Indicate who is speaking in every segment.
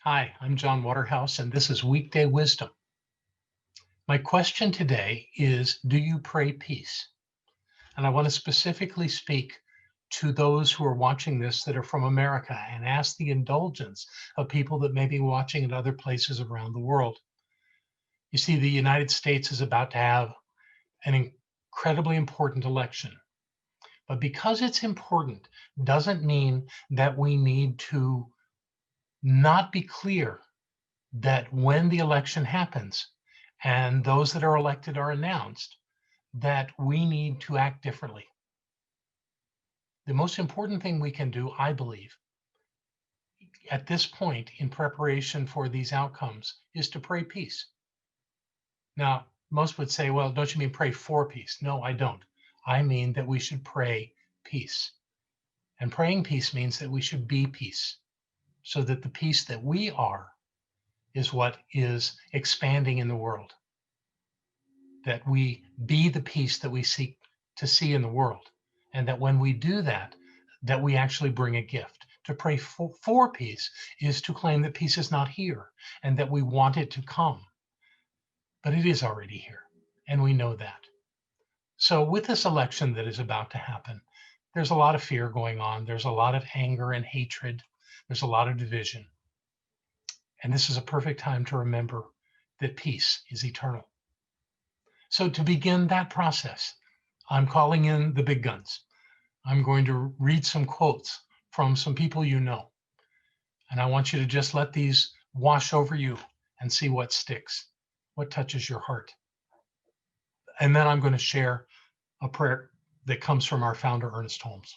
Speaker 1: Hi, I'm John Waterhouse, and this is Weekday Wisdom. My question today is, do you pray peace? And I want to specifically speak to those who are watching this that are from America and ask the indulgence of people that may be watching in other places around the world. You see, the United States is about to have an incredibly important election. But because it's important doesn't mean that we need to not be clear that when the election happens and those that are elected are announced, that we need to act differently. The most important thing we can do, I believe, at this point in preparation for these outcomes is to pray peace. Now, most would say, well, don't you mean pray for peace? No, I don't. I mean that we should pray peace. And praying peace means that we should be peace, so that the peace that we are is what is expanding in the world. That we be the peace that we seek to see in the world. And that when we do that, that we actually bring a gift. To pray for peace is to claim that peace is not here and that we want it to come. But it is already here, and we know that. So with this election that is about to happen, there's a lot of fear going on. There's a lot of anger and hatred. There's a lot of division. And this is a perfect time to remember that peace is eternal. So to begin that process, I'm calling in the big guns. I'm going to read some quotes from some people you know. And I want you to just let these wash over you and see what sticks, what touches your heart. And then I'm going to share a prayer that comes from our founder, Ernest Holmes.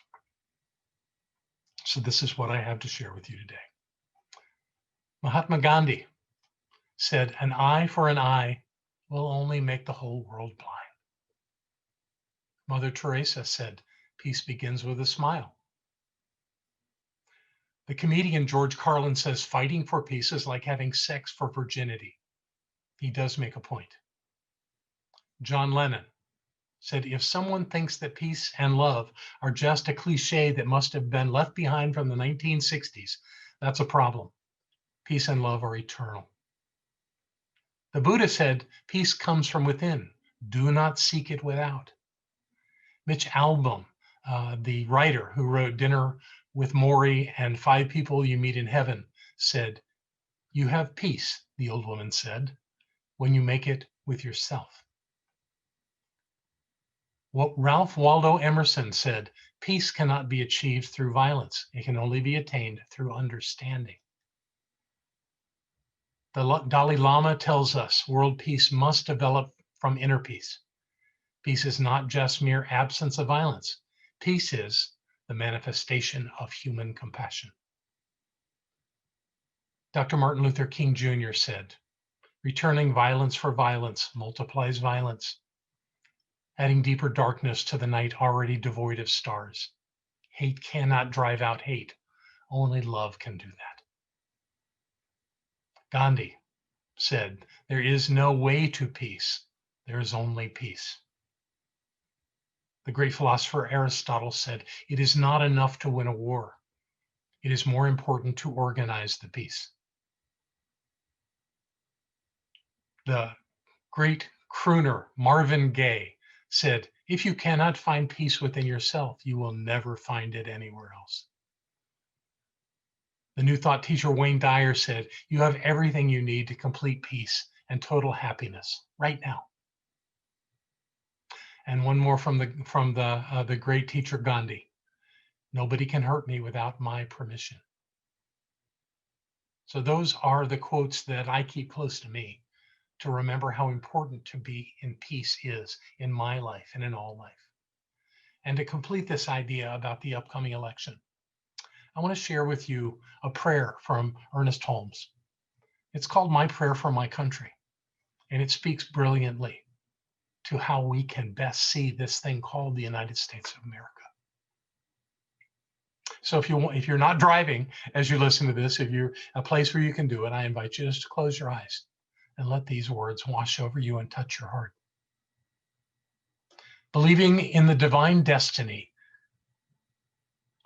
Speaker 1: So this is what I have to share with you today. Mahatma Gandhi said, "An eye for an eye will only make the whole world blind." Mother Teresa said, "Peace begins with a smile." The comedian George Carlin says, "Fighting for peace is like having sex for virginity." He does make a point. John Lennon said, "If someone thinks that peace and love are just a cliche that must have been left behind from the 1960s, that's a problem. Peace and love are eternal." The Buddha said, "Peace comes from within. Do not seek it without." Mitch Albom, the writer who wrote Dinner with Maury and Five People You Meet in Heaven, said, "You have peace," the old woman said, "when you make it with yourself." What Ralph Waldo Emerson said, "Peace cannot be achieved through violence. It can only be attained through understanding." The Dalai Lama tells us world peace must develop from inner peace. Peace is not just mere absence of violence. Peace is the manifestation of human compassion. Dr. Martin Luther King Jr. said, "Returning violence for violence multiplies violence, adding deeper darkness to the night already devoid of stars. Hate cannot drive out hate. Only love can do that." Gandhi said, "There is no way to peace. There is only peace." The great philosopher Aristotle said, "It is not enough to win a war. It is more important to organize the peace." The great crooner Marvin Gaye said, "If you cannot find peace within yourself, you will never find it anywhere else." The New Thought teacher Wayne Dyer said, "You have everything you need to complete peace and total happiness right now." And one more from the great teacher Gandhi: "Nobody can hurt me without my permission." So those are the quotes that I keep close to me to remember how important to be in peace is in my life and in all life. And to complete this idea about the upcoming election, I want to share with you a prayer from Ernest Holmes. It's called "My Prayer for My Country," and it speaks brilliantly to how we can best see this thing called the United States of America. So if you're not driving as you listen to this, if you're a place where you can do it, I invite you just to close your eyes and let these words wash over you and touch your heart. Believing in the divine destiny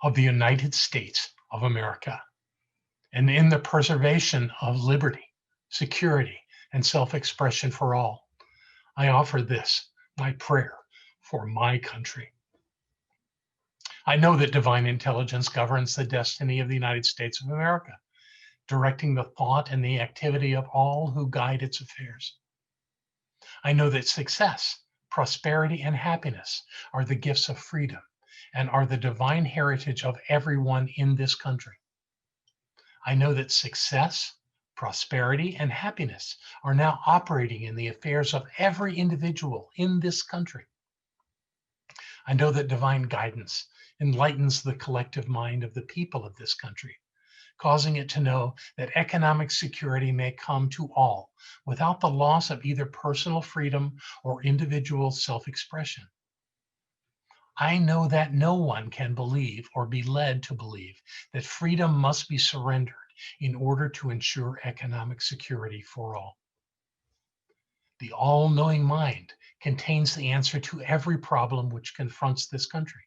Speaker 1: of the United States of America and in the preservation of liberty, security, and self-expression for all, I offer this, my prayer for my country. I know that divine intelligence governs the destiny of the United States of America, directing the thought and the activity of all who guide its affairs. I know that success, prosperity, and happiness are the gifts of freedom and are the divine heritage of everyone in this country. I know that success, prosperity, and happiness are now operating in the affairs of every individual in this country. I know that divine guidance enlightens the collective mind of the people of this country, causing it to know that economic security may come to all without the loss of either personal freedom or individual self-expression. I know that no one can believe or be led to believe that freedom must be surrendered in order to ensure economic security for all. The all-knowing mind contains the answer to every problem which confronts this country.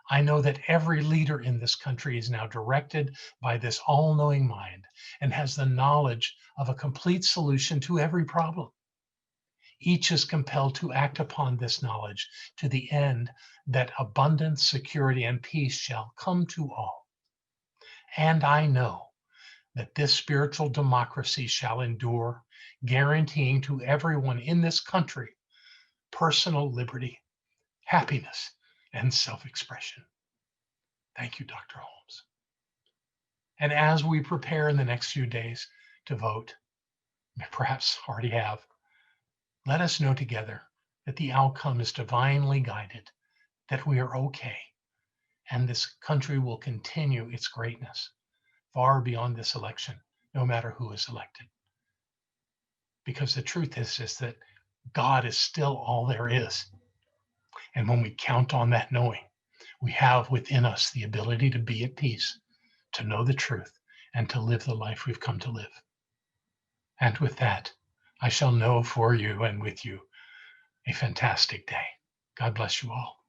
Speaker 1: I know that every leader in this country is now directed by this all-knowing mind and has the knowledge of a complete solution to every problem. Each is compelled to act upon this knowledge to the end that abundance, security, and peace shall come to all. And I know that this spiritual democracy shall endure, guaranteeing to everyone in this country personal liberty, happiness, and self-expression. Thank you, Dr. Holmes. And as we prepare in the next few days to vote, perhaps already have, let us know together that the outcome is divinely guided, that we are okay, and this country will continue its greatness far beyond this election, no matter who is elected. Because the truth is that God is still all there is. And when we count on that knowing, we have within us the ability to be at peace, to know the truth, and to live the life we've come to live. And with that, I shall know for you and with you a fantastic day. God bless you all.